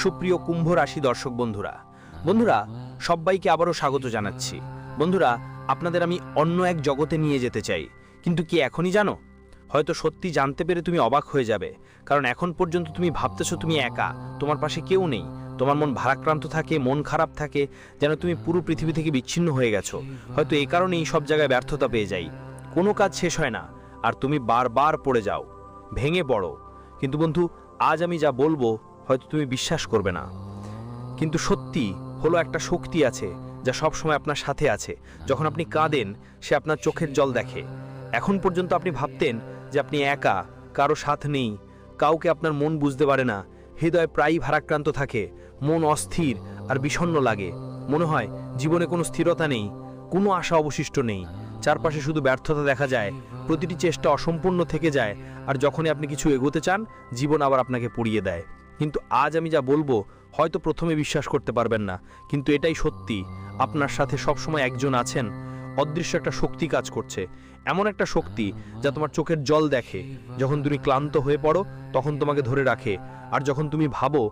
সুপ্রিয় কুম্ভ রাশি দর্শক বন্ধুরা সবাইকে আবারও স্বাগত জানাচ্ছি। বন্ধুরা, আপনাদের আমি অন্য এক জগতে নিয়ে যেতে চাই, কিন্তু কি এখনই জানো? হয়তো সত্যি জানতে পেরে তুমি অবাক হয়ে যাবে, কারণ এখন পর্যন্ত তুমি ভাবতেছো তুমি একা, তোমার পাশে কেউ নেই। তোমার মন ভারাক্রান্ত থাকে, মন খারাপ থাকে, যেন তুমি পুরো পৃথিবী থেকে বিচ্ছিন্ন হয়ে গেছো। হয়তো এই কারণেই সব জায়গায় ব্যর্থতা পেয়ে যাই, কোনো কাজ শেষ হয় না, আর তুমি বারবার পড়ে যাও, ভেঙে পড়ো। কিন্তু বন্ধু, আজ আমি যা বলবো হয়তো তুমি বিশ্বাস করবে না, কিন্তু সত্যি হলো একটা শক্তি আছে যা সব সময় আপনার সাথে আছে। যখন আপনি কাঁদেন, সে আপনার চোখের জল দেখে। এখন পর্যন্ত আপনি ভাবতেন যে আপনি একা, কারো সাথ নেই, কাউকে আপনার মন বুঝতে পারে না, হৃদয় প্রায়ই ভারাক্রান্ত থাকে, মন অস্থির আর বিষণ্ণ লাগে, মনে হয় জীবনে কোনো স্থিরতা নেই, কোনো আশা অবশিষ্ট নেই, চারপাশে শুধু ব্যর্থতা দেখা যায়, প্রতিটি চেষ্টা অসম্পূর্ণ থেকে যায়, আর যখনই আপনি কিছু এগোতে চান, জীবন আবার আপনাকে পুড়িয়ে দেয়। কিন্তু আজ আমি যা বলবো হয়তো প্রথমে বিশ্বাস করতে পারবেন না, কিন্তু এটাই সত্যি। আপনার সাথে সবসময় একজন আছেন, অদৃশ্য একটা শক্তি কাজ করছে, এমন একটা শক্তি যা তোমার চোখের জল দেখে। যখন তুমি ক্লান্ত হয়ে পড়ো তখন তোমাকে ধরে রাখে, আর যখন তুমি ভাবো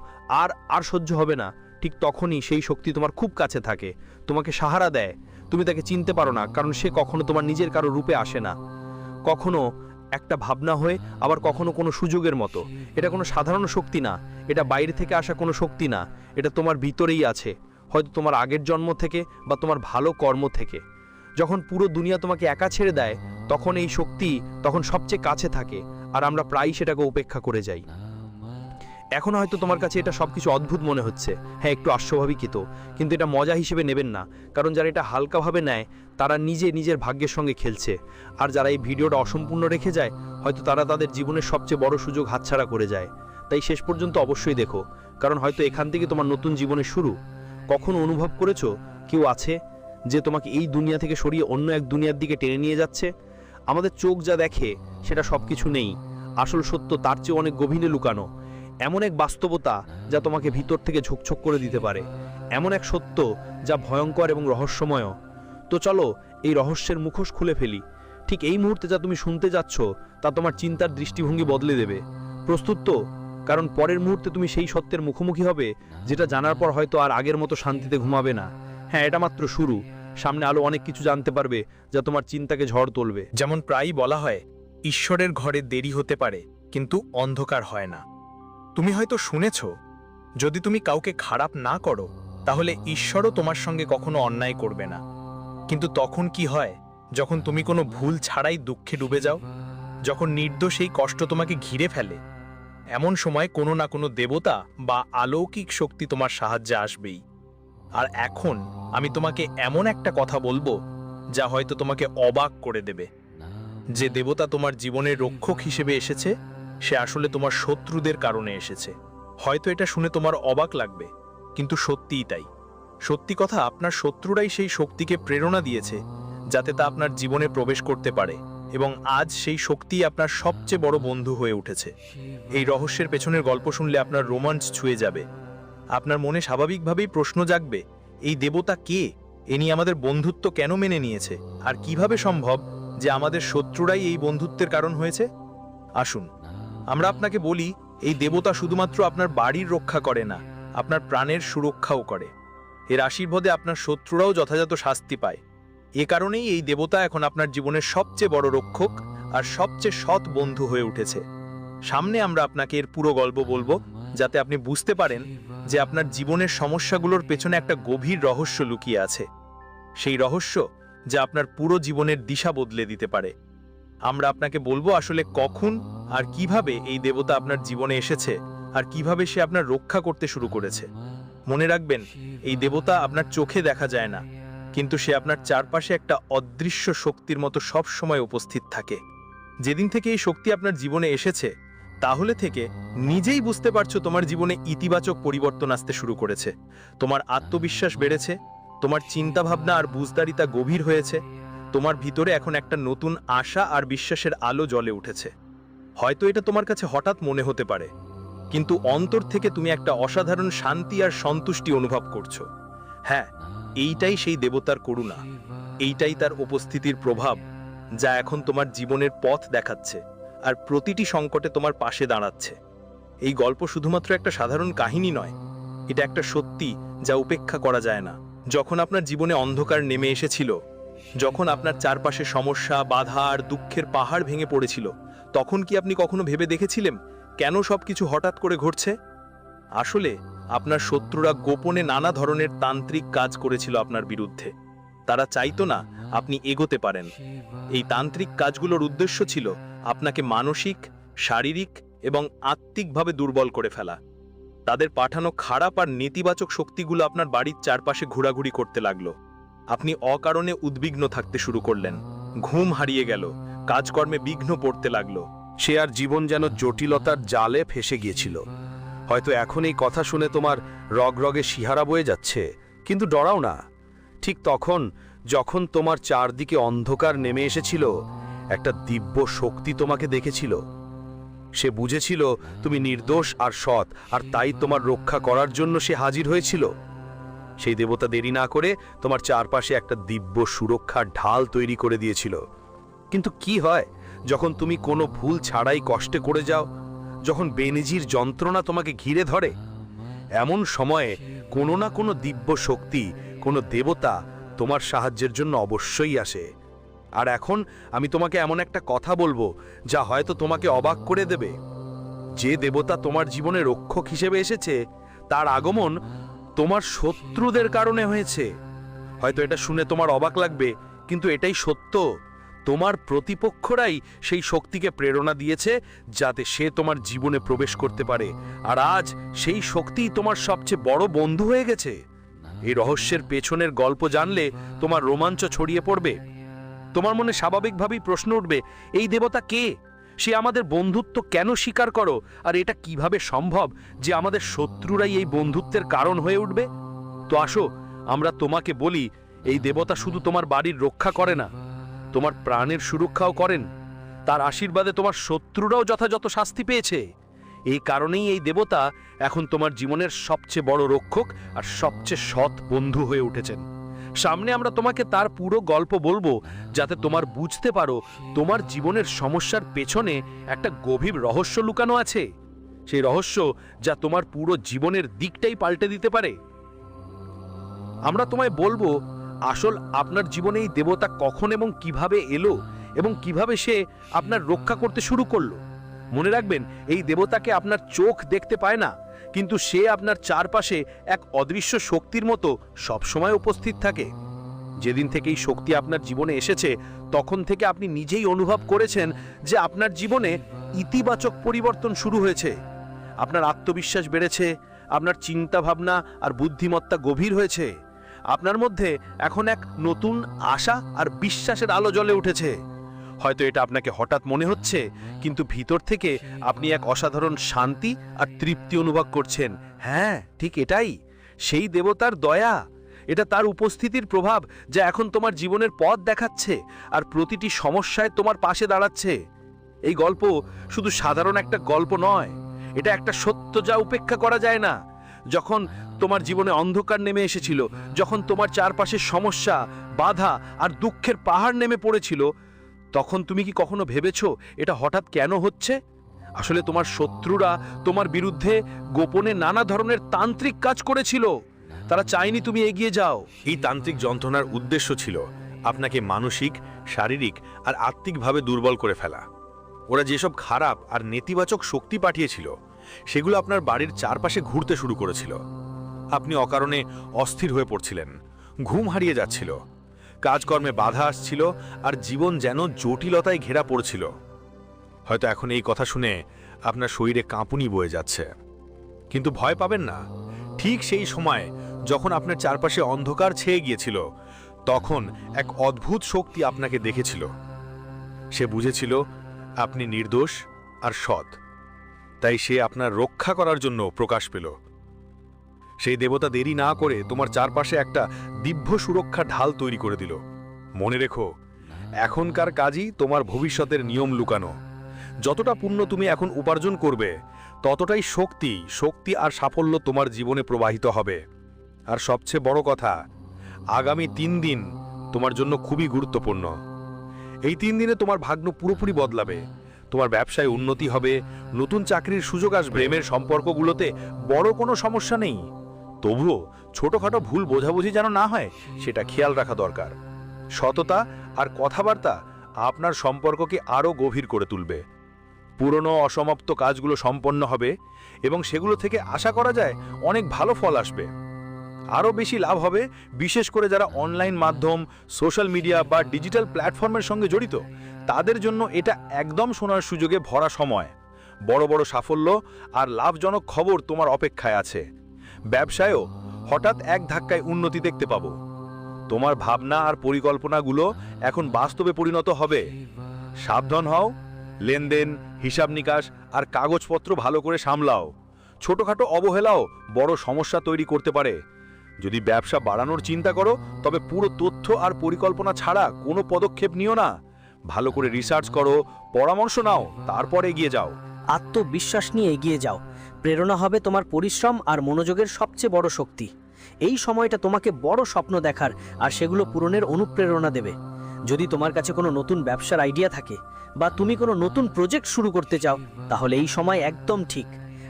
আর সহ্য হবে না, ঠিক তখনই সেই শক্তি তোমার খুব কাছে থাকে, তোমাকে সাহারা দেয়। তুমি তাকে চিনতে পারো না, কারণ সে কখনো তোমার নিজের কারো রূপে আসে না, কখনো একটা ভাবনা হয়ে, আবার কখনো কোনো সুযোগের মতো। এটা কোনো সাধারণ শক্তি না, এটা বাইরে থেকে আসা কোনো শক্তি না, এটা তোমার ভিতরেই আছে, হয়তো তোমার আগের জন্ম থেকে বা তোমার ভালো কর্ম থেকে। যখন পুরো দুনিয়া তোমাকে একা ছেড়ে দেয়, তখন এই শক্তি তখন সবচেয়ে কাছে থাকে, আর আমরা প্রায়ই সেটাকে উপেক্ষা করে যাই। এখন হয়তো তোমার কাছে এটা সবকিছু অদ্ভুত মনে হচ্ছে, হ্যাঁ একটু আশ্চর্যভাবিত, কিন্তু এটা মজা হিসেবে নেবেন না, কারণ যারা এটা হালকাভাবে নেয় তারা নিজের ভাগ্যের সঙ্গে খেলছে। আর যারা এই ভিডিওটা অসম্পূর্ণ রেখে যায়, হয়তো তারা তাদের জীবনের সবচেয়ে বড় সুযোগ হাতছাড়া করে যায়। তাই শেষ পর্যন্ত অবশ্যই দেখো, কারণ হয়তো এখান থেকে তোমার নতুন জীবনের শুরু। কখনো অনুভব করেছো কেউ আছে যে তোমাকে এই দুনিয়া থেকে সরিয়ে অন্য এক দুনিয়ার দিকে টেনে নিয়ে যাচ্ছে? আমাদের চোখ যা দেখে সেটা সব কিছু নেই, আসল সত্য তার চেয়ে অনেক গভীরে লুকানো। এমন এক বাস্তবতা যা তোমাকে ভিতর থেকে ঝকঝক করে দিতে পারে, এমন এক সত্য যা ভয়ঙ্কর এবং রহস্যময়। তো চলো এই রহস্যের মুখোশ খুলে ফেলি। ঠিক এই মুহূর্তে যা তুমি শুনতে যাচ্ছ তা তোমার চিন্তার দৃষ্টিভঙ্গি বদলে দেবে। প্রস্তুত তো? কারণ পরের মুহূর্তে তুমি সেই সত্যের মুখোমুখি হবে যেটা জানার পর হয়তো আর আগের মতো শান্তিতে ঘুমাবে না। হ্যাঁ, এটা মাত্র শুরু, সামনে আলো অনেক কিছু জানতে পারবে যা তোমার চিন্তাকে ঝড় তুলবে। যেমন প্রায়ই বলা হয়, ঈশ্বরের ঘরে দেরি হতে পারে কিন্তু অন্ধকার হয় না। তুমি হয়তো শুনেছ, যদি তুমি কাউকে খারাপ না করো তাহলে ঈশ্বরও তোমার সঙ্গে কখনো অন্যায় করবে না। কিন্তু তখন কি হয়, যখন তুমি কোনো ভুল ছাড়াই দুঃখে ডুবে যাও, যখন নির্দোষ এই কষ্ট তোমাকে ঘিরে ফেলে, এমন সময় কোনো না কোনো দেবতা বা অলৌকিক শক্তি তোমার সাহায্যে আসবেই। আর এখন আমি তোমাকে এমন একটা কথা বলবো যা হয়তো তোমাকে অবাক করে দেবে। যে দেবতা তোমার জীবনের রক্ষক হিসেবে এসেছে, সে আসলে তোমার শত্রুদের কারণে এসেছে। হয়তো এটা শুনে তোমার অবাক লাগবে, কিন্তু সত্যিই তাই। সত্যি কথা, আপনার শত্রুরাই সেই শক্তিকে প্রেরণা দিয়েছে যাতে তা আপনার জীবনে প্রবেশ করতে পারে, এবং আজ সেই শক্তিই আপনার সবচেয়ে বড় বন্ধু হয়ে উঠেছে। এই রহস্যের পেছনের গল্প শুনলে আপনার রোমাঞ্চ ছুঁয়ে যাবে। আপনার মনে স্বাভাবিকভাবেই প্রশ্ন জাগবে, এই দেবতা কে? এ নিয়ে আমাদের বন্ধুত্ব কেন মেনে নিয়েছে? আর কিভাবে সম্ভব যে আমাদের শত্রুরাই এই বন্ধুত্বের কারণ হয়েছে? আসুন আমরা আপনাকে বলি, এই দেবতা শুধুমাত্র আপনার বাড়ির রক্ষা করে না, আপনার প্রাণের সুরক্ষাও করে। এর আশীর্বাদে আপনার শত্রুরাও যথাযথ শাস্তি পায়। এ কারণেই এই দেবতা এখন আপনার জীবনের সবচেয়ে বড় রক্ষক আর সবচেয়ে সৎ বন্ধু হয়ে উঠেছে। সামনে আমরা আপনাকে এর পুরো গল্প বলবো, যাতে আপনি বুঝতে পারেন যে আপনার জীবনের সমস্যাগুলোর পেছনে একটা গভীর রহস্য লুকিয়ে আছে। সেই রহস্য যা আপনার পুরো জীবনের দিশা বদলে দিতে পারে। আমরা আপনাকে বলবো আসলে কখন আর কিভাবে এই দেবতা আপনার জীবনে এসেছে, আর কিভাবে সে আপনার রক্ষা করতে শুরু করেছে। মনে রাখবেন, এই দেবতা আপনার চোখে দেখা যায় না, কিন্তু সে আপনার চারপাশে একটা অদৃশ্য শক্তির মতো সব সময় উপস্থিত থাকে। যেদিন থেকে এই শক্তি আপনার জীবনে এসেছে, তাহলে থেকে নিজেই বুঝতে পারছো তোমার জীবনে ইতিবাচক পরিবর্তন আসতে শুরু করেছে। তোমার আত্মবিশ্বাস বেড়েছে, তোমার চিন্তাভাবনা আর বুঝদারিতা গভীর হয়েছে, তোমার ভিতরে এখন একটা নতুন আশা আর বিশ্বাসের আলো জ্বলে উঠেছে। হয়তো এটা তোমার কাছে হঠাৎ মনে হতে পারে, কিন্তু অন্তর থেকে তুমি একটা অসাধারণ শান্তি আর সন্তুষ্টি অনুভব করছো। হ্যাঁ, এইটাই সেই দেবতার করুণা, এইটাই তার উপস্থিতির প্রভাব, যা এখন তোমার জীবনের পথ দেখাচ্ছে আর প্রতিটি সংকটে তোমার পাশে দাঁড়াচ্ছে। এই গল্প শুধুমাত্র একটা সাধারণ কাহিনী নয়, এটা একটা সত্যি যা উপেক্ষা করা যায় না। যখন আপনার জীবনে অন্ধকার নেমে এসেছিল, যখন আপনার চারপাশে সমস্যা, বাধা আর দুঃখের পাহাড় ভেঙে পড়েছিল, তখন কি আপনি কখনো ভেবে দেখেছিলেন কেন সবকিছু হঠাৎ করে ঘটছে? আসলে আপনার শত্রুরা গোপনে নানা ধরনের তান্ত্রিক কাজ করেছিল আপনার বিরুদ্ধে। তারা চাইতো না আপনি এগোতে পারেন। এই তান্ত্রিক কাজগুলোর উদ্দেশ্য ছিল আপনাকে মানসিক, শারীরিক এবং আত্মিকভাবে দুর্বল করে ফেলা। তাদের পাঠানো খারাপ আর নেতিবাচক শক্তিগুলো আপনার বাড়ির চারপাশে ঘোরাঘুরি করতে লাগলো। আপনি অকারণে উদ্বিগ্ন থাকতে শুরু করলেন, ঘুম হারিয়ে গেল, কাজকর্মে বিঘ্ন পড়তে লাগলো। সে আর জীবন যেন জটিলতার জালে ফেসে গিয়েছিল। হয়তো এখন এই কথা শুনে তোমার রগরগে শিহারা বয়ে যাচ্ছে, কিন্তু ডরাও না। ঠিক তখন যখন তোমার চারদিকে অন্ধকার নেমে এসেছিল, একটা দিব্য শক্তি তোমাকে দেখেছিল। সে বুঝেছিল তুমি নির্দোষ আর সৎ, আর তাই তোমার রক্ষা করার জন্য সে হাজির হয়েছিল। সেই দেবতা দেরি না করে তোমার চারপাশে একটা দিব্য সুরক্ষার ঢাল তৈরি করে দিয়েছিল। কিন্তু কি হয় যখন তুমি কোনো ভুল ছাড়াই কষ্টে করে যাও, যখন বেনিজির যন্ত্রণা তোমাকে ঘিরে ধরে? এমন সময়ে কোনো না কোনো দিব্য শক্তি, কোনো দেবতা তোমার সাহায্যের জন্য অবশ্যই আসে। আর এখন আমি তোমাকে এমন একটা কথা বলবো যা হয়তো তোমাকে অবাক করে দেবে। যে দেবতা তোমার জীবনে রক্ষক হিসেবে এসেছে, তার আগমন তোমার শত্রুদের কারণে হয়েছে। হয়তো এটা শুনে তোমার অবাক লাগবে, কিন্তু এটাই সত্য। তোমার প্রতিপক্ষরাই সেই শক্তিকে প্রেরণা দিয়েছে যাতে সে তোমার জীবনে প্রবেশ করতে পারে। আর আজ সেই শক্তিই তোমার সবচেয়ে বড় বন্ধু হয়ে গেছে। এই রহস্যের পেছনের গল্প জানলে তোমার রোমাঞ্চ ছড়িয়ে পড়বে। তোমার মনে স্বাভাবিকভাবেই প্রশ্ন উঠবে, এই দেবতা কে? সে আমাদের বন্ধুত্ব কেন স্বীকার করো? আর এটা কিভাবে সম্ভব যে আমাদের শত্রুরাই এই বন্ধুত্বের কারণ হয়ে উঠবে? তো আসো আমরা তোমাকে বলি, এই দেবতা শুধু তোমার বাড়ির রক্ষা করে না, তোমার প্রাণের সুরক্ষাও করেন। তার আশীর্বাদে তোমার শত্রুরাও যথাযথ শাস্তি পেয়েছে। এই কারণেই এই দেবতা এখন তোমার জীবনের সবচেয়ে বড় রক্ষক আর সবচেয়ে সৎ বন্ধু হয়ে উঠেছেন। সামনে আমরা তোমাকে তার পুরো গল্প বলবো, যাতে তোমার বুঝতে পারো তোমার জীবনের সমস্যার পেছনে একটা গভীর রহস্য লুকানো আছে। সেই রহস্য যা তোমার পুরো জীবনের দিকটাই পাল্টে দিতে পারে। আমরা তোমায় বলবো আসল আপনার জীবনে এই দেবতা কখন এবং কিভাবে এলো, এবং কিভাবে সে আপনার রক্ষা করতে শুরু করলো। মনে রাখবেন, এই দেবতাকে আপনার চোখ দেখতে পায় না, কিন্তু সে আপনার চারপাশে এক অদৃশ্য শক্তির মতো সবসময় উপস্থিত থাকে। যেদিন থেকে এই শক্তি আপনার জীবনে এসেছে, তখন থেকে আপনি নিজেই অনুভব করেছেন যে আপনার জীবনে ইতিবাচক পরিবর্তন শুরু হয়েছে। আপনার আত্মবিশ্বাস বেড়েছে, আপনার চিন্তা ভাবনা আর বুদ্ধিমত্তা গভীর হয়েছে। আপনার মধ্যে এখন এক নতুন আশা আর বিশ্বাসের আলো জ্বলে উঠেছে। হয়তো এটা আপনাকে হঠাৎ মনে হচ্ছে, কিন্তু ভিতর থেকে আপনি এক অসাধারণ শান্তি আর তৃপ্তি অনুভব করছেন। হ্যাঁ, ঠিক এটাই সেই দেবতার দয়া। এটা তার উপস্থিতির প্রভাব যা এখন তোমার জীবনের পথ দেখাচ্ছে আর প্রতিটি সমস্যায় তোমার পাশে দাঁড়াচ্ছে। এই গল্প শুধু সাধারণ একটা গল্প নয়, এটা একটা সত্য যা উপেক্ষা করা যায় না। যখন তোমার জীবনে অন্ধকার নেমে এসেছিল, যখন তোমার চারপাশে সমস্যা, বাধা আর দুঃখের পাহাড় নেমে পড়েছিল, তখন তুমি কি কখনো ভেবেছো এটা হঠাৎ কেন হচ্ছে? আসলে তোমার শত্রুরা তোমার বিরুদ্ধে গোপনে নানা ধরনের তান্ত্রিক কাজ করেছিল। তারা চায়নি তুমি এগিয়ে যাও। এই তান্ত্রিক যন্ত্রণার উদ্দেশ্য ছিল আপনাকে মানসিক, শারীরিক আর আত্মিকভাবে দুর্বল করে ফেলা। ওরা যেসব খারাপ আর নেতিবাচক শক্তি পাঠিয়েছিল, সেগুলো আপনার বাড়ির চারপাশে ঘুরতে শুরু করেছিল। আপনি অকারণে অস্থির হয়ে পড়ছিলেন, ঘুম হারিয়ে যাচ্ছিল, কাজকর্মে বাধা আসছিল, আর জীবন যেন জটিলতায় ঘেরা পড়ছিল। হয়তো এখন এই কথা শুনে আপনার শরীরে কাঁপুনি বয়ে যাচ্ছে, কিন্তু ভয় পাবেন না। ঠিক সেই সময় যখন আপনার চারপাশে অন্ধকার ছেয়ে গিয়েছিল, তখন এক অদ্ভুত শক্তি আপনাকে দেখেছিল। সে বুঝেছিল আপনি নির্দোষ আর সৎ, তাই সে আপনার রক্ষা করার জন্য প্রকাশ পেল। সেই দেবতা দেরি না করে তোমার চারপাশে একটা দিব্য সুরক্ষা ঢাল তৈরি করে দিল। মনে রেখো, এখনকার কাজই তোমার ভবিষ্যতের নিয়ম লুকানো। যতটা পুণ্য তুমি এখন উপার্জন করবে, ততটাই শক্তি আর সাফল্য তোমার জীবনে প্রবাহিত হবে। আর সবচেয়ে বড় কথা, আগামী 3 দিন তোমার জন্য খুবই গুরুত্বপূর্ণ। এই 3 দিনে তোমার ভাগ্য পুরোপুরি বদলাবে। তোমার ব্যবসায় উন্নতি হবে, নতুন চাকরির সুযোগ আসবে, প্রেমের সম্পর্কগুলোতে বড় কোনো সমস্যা নেই। তবুও ছোটখাটো ভুল বোঝাবুঝি যেন না হয় সেটা খেয়াল রাখা দরকার। সততা আর কথাবার্তা আপনার সম্পর্ককে আরও গভীর করে তুলবে। পুরনো অসমাপ্ত কাজগুলো সম্পন্ন হবে এবং সেগুলো থেকে আশা করা যায় অনেক ভালো ফল আসবে। আরও বেশি লাভ হবে বিশেষ করে যারা অনলাইন মাধ্যম, সোশ্যাল মিডিয়া বা ডিজিটাল প্ল্যাটফর্মের সঙ্গে জড়িত। তাদের জন্য এটা একদম শোনার সুযোগে ভরা সময়। বড় বড় সাফল্য আর লাভজনক খবর তোমার অপেক্ষায় আছে। ব্যবসায়ও হঠাৎ এক ধাক্কায় উন্নতি দেখতে পাবো। তোমার ভাবনা আর পরিকল্পনাগুলো এখন বাস্তবে পরিণত হবে। সাবধান হও, লেনদেন, হিসাব নিকাশ আর কাগজপত্র ভালো করে সামলাও। ছোটখাটো অবহেলাও বড় সমস্যা তৈরি করতে পারে। যদি ব্যবসা বাড়ানোর চিন্তা করো তবে পুরো তথ্য আর পরিকল্পনা ছাড়া কোনো পদক্ষেপ নিও না। ভালো করে রিসার্চ করো, পরামর্শ নাও, তারপর এগিয়ে যাও। আত্মবিশ্বাস নিয়ে এগিয়ে যাও। প্রেরণা হবে তোমার পরিশ্রম আর মনোযোগের সবচেয়ে বড় শক্তি। এই সময়টা তোমাকে বড় স্বপ্ন দেখার আর সেগুলো পূরণের অনুপ্রেরণা দেবে। যদি তোমার কাছে কোনো নতুন ব্যবসার আইডিয়া থাকে বা তুমি কোনো নতুন প্রজেক্ট শুরু করতে চাও, তাহলে এই সময় একদম ঠিক।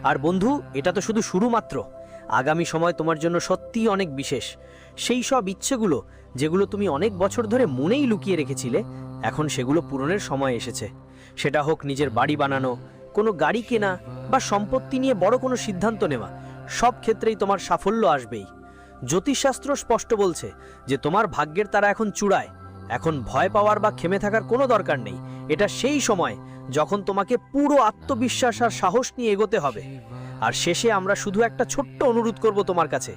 আর বন্ধু, এটা তো শুধু শুরু মাত্র। আগামী সময় তোমার জন্য সত্যিই অনেক বিশেষ। সেই সব ইচ্ছেগুলো যেগুলো তুমি অনেক বছর ধরে মনেই লুকিয়ে রেখেছিলে, এখন সেগুলো পূরণের সময় এসেছে। সেটা হোক নিজের বাড়ি বানানো, কোনো গাড়ি কেনা বা সম্পত্তি নিয়ে বড় কোনো সিদ্ধান্ত নেওয়া, সব ক্ষেত্রেই তোমার সাফল্য আসবেই। জ্যোতিষশাস্ত্র স্পষ্ট বলছে যে তোমার ভাগ্যের তারা এখন চূড়ায়। এখন ভয় পাওয়ার বা থেমে থাকার কোনো দরকার নেই। এটা সেই সময় যখন তোমাকে পুরো আত্মবিশ্বাস আর সাহস নিয়ে এগোতে হবে। আর শেষে আমরা শুধু একটা ছোট্ট অনুরোধ করব তোমার কাছে।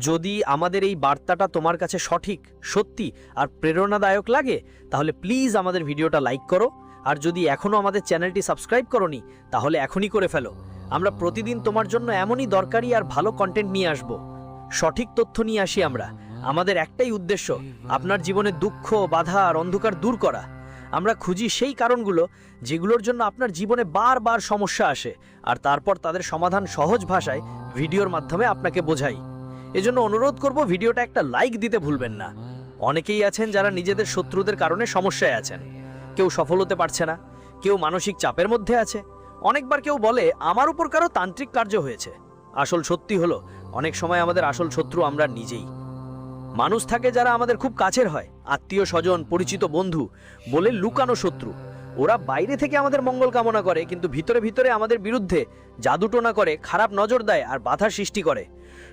যদি আমাদের এই বার্তাটা তোমার কাছে সঠিক, সত্যি আর প্রেরণাদায়ক লাগে, তাহলে প্লিজ আমাদের ভিডিওটা লাইক করো। আর যদি এখনও আমাদের চ্যানেলটি সাবস্ক্রাইব করোনি, তাহলে এখনই করে ফেলো। আমরা প্রতিদিন তোমার জন্য এমনই দরকারি আর ভালো কন্টেন্ট নিয়ে আসব। সঠিক তথ্য নিয়ে আসি আমরা। আমাদের একটাই উদ্দেশ্য, আপনার জীবনে দুঃখ, বাধা আর অন্ধকার দূর করা। আমরা খুঁজি সেই কারণগুলো যেগুলোর জন্য আপনার জীবনে বারবার সমস্যা আসে, আর তারপর তাদের সমাধান সহজ ভাষায় ভিডিওর মাধ্যমে আপনাকে বোঝাই। এজন্য অনুরোধ করব, ভিডিওটা একটা লাইক দিতে ভুলবেন না। অনেকেই আছেন যারা নিজেদের শত্রুদের কারণে সমস্যায় আছেন। কেউ সফল হতে পারছে না, কেউ মানসিক চাপের মধ্যে আছে। অনেকবার কেউ বলে আমার উপর কারো তান্ত্রিক কার্য হয়েছে। আসল সত্যি হলো, অনেক সময় আমাদের আসল শত্রু আমরা নিজেই। মানুষ থাকে যারা আমাদের খুব কাছের হয়, আত্মীয় স্বজন, পরিচিত বন্ধু বলে লুকানো শত্রু। ওরা বাইরে থেকে আমাদের মঙ্গল কামনা করে, কিন্তু ভিতরে ভিতরে আমাদের বিরুদ্ধে জাদুটোনা করে, খারাপ নজর দেয় আর বাধা সৃষ্টি করে।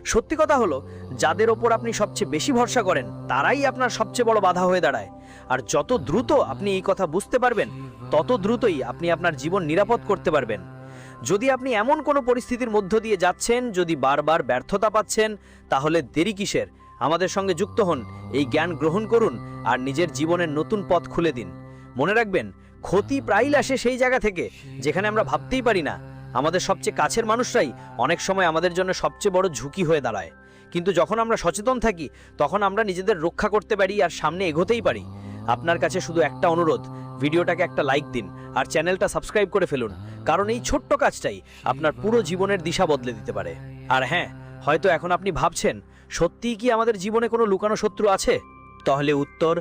সত্যি কথা হলো, যাদের ওপর আপনি সবচেয়ে বেশি ভরসা করেন, তারাই আপনার সবচেয়ে বড় বাধা হয়ে দাঁড়ায়। আর যত দ্রুত আপনি এই কথা বুঝতে পারবেন, তত দ্রুতই আপনি আপনার জীবন নিরাপদ করতে পারবেন। যদি আপনি এমন কোনো পরিস্থিতির মধ্য দিয়ে যাচ্ছেন, যদি বারবার ব্যর্থতা পাচ্ছেন, তাহলে দেরি কিসের? আমাদের সঙ্গে যুক্ত হন, এই জ্ঞান গ্রহণ করুন আর নিজের জীবনের নতুন পথ খুলে দিন। মনে রাখবেন, ক্ষতি প্রায়ই আসে সেই জায়গা থেকে যেখানে আমরা ভাবতেই পারি না। আমাদের সবচেয়ে কাছের মানুষরাই অনেক সময় আমাদের জন্য সবচেয়ে বড় ঝুঁকি হয়ে দাঁড়ায়। কিন্তু যখন আমরা সচেতন থাকি, তখন আমরা নিজেদের রক্ষা করতে পারি আর সামনে এগোতেই পারি। আপনার কাছে শুধু একটা অনুরোধ, ভিডিওটাকে একটা লাইক দিন আর চ্যানেলটা সাবস্ক্রাইব করে ফেলুন, কারণ এই ছোট্ট কাজটাই আপনার পুরো জীবনের দিশা বদলে দিতে পারে। আর হ্যাঁ, হয়তো এখন আপনি ভাবছেন, সত্যিই কি আমাদের জীবনে কোনো লুকানো শত্রু আছে? তাহলে উত্তর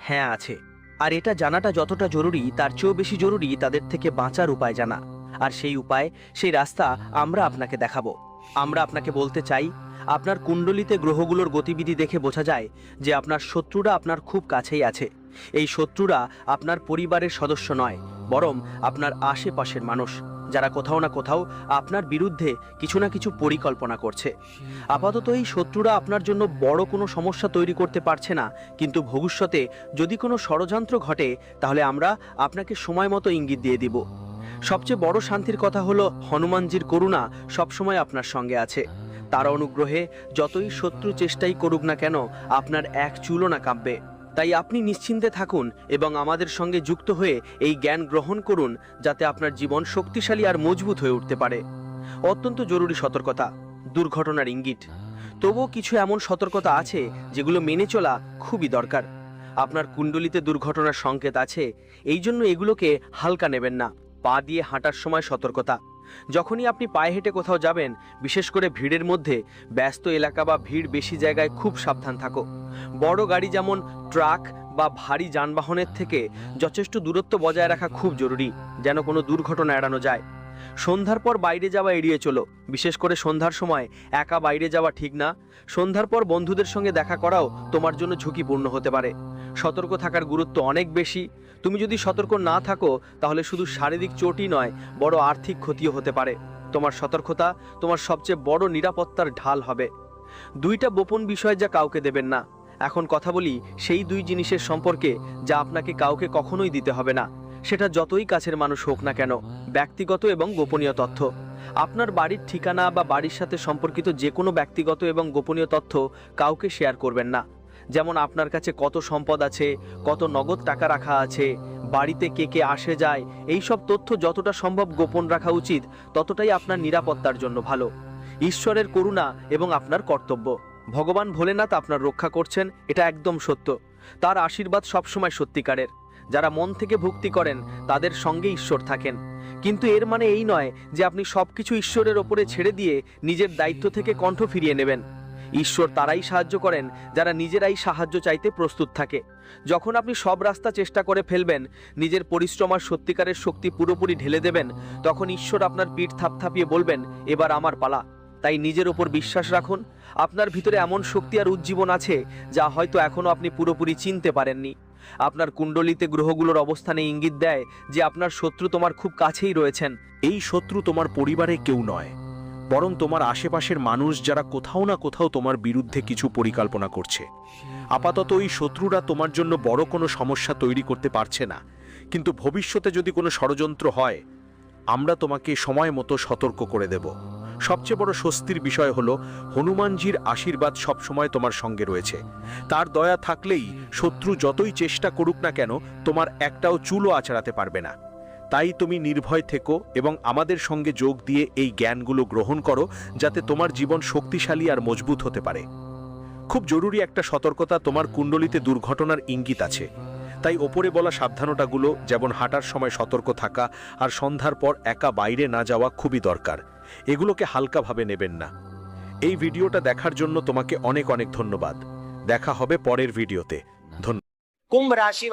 হ্যাঁ, আছে। আর এটা জানাটা যতটা জরুরি, তার চেয়েও বেশি জরুরি তাদের থেকে বাঁচার উপায় জানা। আর সেই উপায়, সেই রাস্তা আমরা আপনাকে দেখাবো। আমরা আপনাকে বলতে চাই, আপনার কুণ্ডলিতে গ্রহগুলোর গতিবিধি দেখে বোঝা যায় যে আপনার শত্রুরা আপনার খুব কাছেই আছে। এই শত্রুরা আপনার পরিবারের সদস্য নয়, বরং আপনার আশেপাশের মানুষ, যারা কোথাও না কোথাও আপনার বিরুদ্ধে কিছু না কিছু পরিকল্পনা করছে। আপাতত এই শত্রুরা আপনার জন্য বড় কোনো সমস্যা তৈরি করতে পারছে না, কিন্তু ভবিষ্যতে যদি কোনো ষড়যন্ত্র ঘটে, তাহলে আমরা আপনাকে সময় মতো ইঙ্গিত দিয়ে দিব। সবচেয়ে বড় শান্তির কথা হলো, হনুমানজির করুণা সবসময় আপনার সঙ্গে আছে। তার অনুগ্রহে যতই শত্রু চেষ্টাই করুক না কেন, আপনার এক চুলও না কাঁপবে। তাই আপনি নিশ্চিন্তে থাকুন এবং আমাদের সঙ্গে যুক্ত হয়ে এই জ্ঞান গ্রহণ করুন, যাতে আপনার জীবন শক্তিশালী আর মজবুত হয়ে উঠতে পারে। অত্যন্ত জরুরি সতর্কতা, দুর্ঘটনার ইঙ্গিত। তবুও কিছু এমন সতর্কতা আছে যেগুলো মেনে চলা খুবই দরকার। আপনার কুণ্ডলিতে দুর্ঘটনার সংকেত আছে, এই জন্য এগুলোকে হালকা নেবেন না। পা দিয়ে হাঁটার সময় সতর্কতা। যখনই আপনি পায়ে হেঁটে কোথাও যাবেন, বিশেষ করে ভিড়ের মধ্যে, ব্যস্ত এলাকা বা ভিড় বেশি জায়গায় খুব সাবধান থাকো। বড় গাড়ি যেমন ট্রাক বা ভারী যানবাহনের থেকে যথেষ্ট দূরত্ব বজায় রাখা খুব জরুরি, যেন কোনো দুর্ঘটনা এড়ানো যায়। সন্ধ্যার পর বাইরে যাওয়া এড়িয়ে চলো, বিশেষ করে সন্ধ্যার সময় একা বাইরে যাওয়া ঠিক না। সন্ধ্যার পর বন্ধুদের সঙ্গে দেখা করাও তোমার জন্য ঝুঁকিপূর্ণ হতে পারে। সতর্ক থাকার গুরুত্ব অনেক বেশি। তুমি যদি সতর্ক না থাকো তাহলে শুধু শারীরিক চোটই নয়, বড় আর্থিক ক্ষতিও হতে পারে। তোমার সতর্কতা তোমার সবচেয়ে বড় নিরাপত্তার ঢাল হবে। 2টা গোপন বিষয় যা কাউকে দেবেন না। এখন কথা বলি সেই 2 জিনিসের সম্পর্কে যা আপনাকে কাউকে কখনোই দিতে হবে না, সেটা যতই কাছের মানুষ হোক না কেন। ব্যক্তিগত এবং গোপনীয় তথ্য। আপনার বাড়ির ঠিকানা বা বাড়ির সাথে সম্পর্কিত যে কোনো ব্যক্তিগত এবং গোপনীয় তথ্য কাউকে শেয়ার করবেন না। যেমন আপনার কাছে কত সম্পদ আছে, কত নগদ টাকা রাখা আছে, বাড়িতে কে কে আসে যায়, এই সব তথ্য যতটা সম্ভব গোপন রাখা উচিত, ততটাই আপনার নিরাপত্তার জন্য ভালো। ঈশ্বরের করুণা এবং আপনার কর্তব্য। ভগবান ভোলেনাথ আপনার রক্ষা করছেন, এটা একদম সত্য। তার আশীর্বাদ সবসময় সত্যিকারের। যারা মন থেকে ভক্তি করেন তাদের সঙ্গে ঈশ্বর থাকেন। কিন্তু এর মানে এই নয় যে আপনি সবকিছু ঈশ্বরের ওপরে ছেড়ে দিয়ে নিজের দায়িত্ব থেকে কণ্ঠ ফিরিয়ে নেবেন। ঈশ্বর তারাই সাহায্য করেন যারা নিজেরাই সাহায্য চাইতে প্রস্তুত থাকে। যখন আপনি সব রাস্তা চেষ্টা করে ফেলবেন, নিজের পরিশ্রম আর সত্যিকারের শক্তি পুরোপুরি ঢেলে দেবেন, তখন ঈশ্বর আপনার পিঠ থাপথাপিয়ে বলবেন, এবার আমার পালা। তাই নিজের ওপর বিশ্বাস রাখুন। আপনার ভিতরে এমন শক্তি আর উজ্জীবন আছে যা হয়তো এখনো আপনি পুরোপুরি চিনতে পারেননি। আপনার কুণ্ডলিতে গ্রহগুলোর অবস্থানে ইঙ্গিত দেয় যে আপনার শত্রু তোমার খুব কাছেই রয়েছেন। এই শত্রু তোমার পরিবারে কেউ নয়, বরং তোমার আশেপাশের মানুষ যারা কোথাও না কোথাও তোমার বিরুদ্ধে কিছু পরিকল্পনা করছে। আপাতত এই শত্রুরা তোমার জন্য বড় কোনো সমস্যা তৈরি করতে পারছে না, কিন্তু ভবিষ্যতে যদি কোনো ষড়যন্ত্র হয়, আমরা তোমাকে সময় মতো সতর্ক করে দেব। সবচেয়ে বড় স্বস্তির বিষয় হলো হনুমানজির আশীর্বাদ সবসময় তোমার সঙ্গে রয়েছে। তার দয়া থাকলেই শত্রু যতই চেষ্টা করুক না কেন, তোমার একটাও চুলও আঁচড়াতে পারবে না। তাই তুমি নির্ভয় থেকো এবং আমাদের সঙ্গে যোগ দিয়ে এই জ্ঞানগুলো গ্রহণ করো, যাতে তোমার জীবন শক্তিশালী আর মজবুত হতে পারে। খুব জরুরি একটা সতর্কতা, তোমার কুণ্ডলিতে দুর্ঘটনার ইঙ্গিত আছে। তাই ওপরে বলা সাবধানতাগুলো, যেমন হাঁটার সময় সতর্ক থাকা আর সন্ধ্যার পর একা বাইরে না যাওয়া, খুবই দরকার। এগুলোকে হালকাভাবে নেবেন না। এই ভিডিওটা দেখার জন্য তোমাকে অনেক অনেক ধন্যবাদ। দেখা হবে পরের ভিডিওতে। ধন্যবাদ। कुंभ राशि